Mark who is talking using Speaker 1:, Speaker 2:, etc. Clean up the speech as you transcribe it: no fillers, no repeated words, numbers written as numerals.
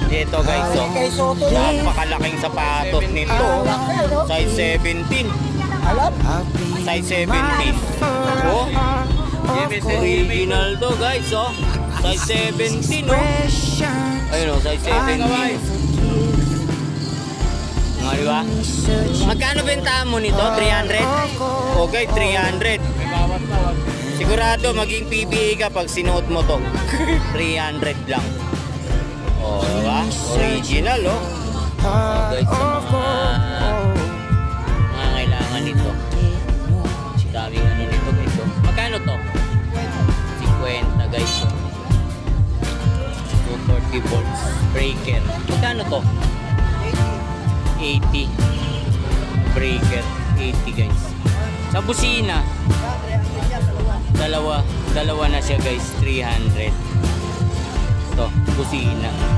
Speaker 1: Ito guys, oh. Napakalaking sapatos nito. Size 17. Size 17. Oh. Original to guys, oh. Size 17, oh. Ayun, oh, size 17. Nga, diba? Magkano bentahan mo nito? 300? Okay, 300. Sigurado maging PBA ka pag sinuot mo to. 300 lang. Oh, diba? Original, oh. Guys, mga kailangan nito. Daming ano nito, guys, oh. Magkano to? 50, guys, oh. 240 volts breaker. Magkano to? 80. Breaker, 80, guys. Sa busina, dalawa na siya, guys, 300. Ito, busina.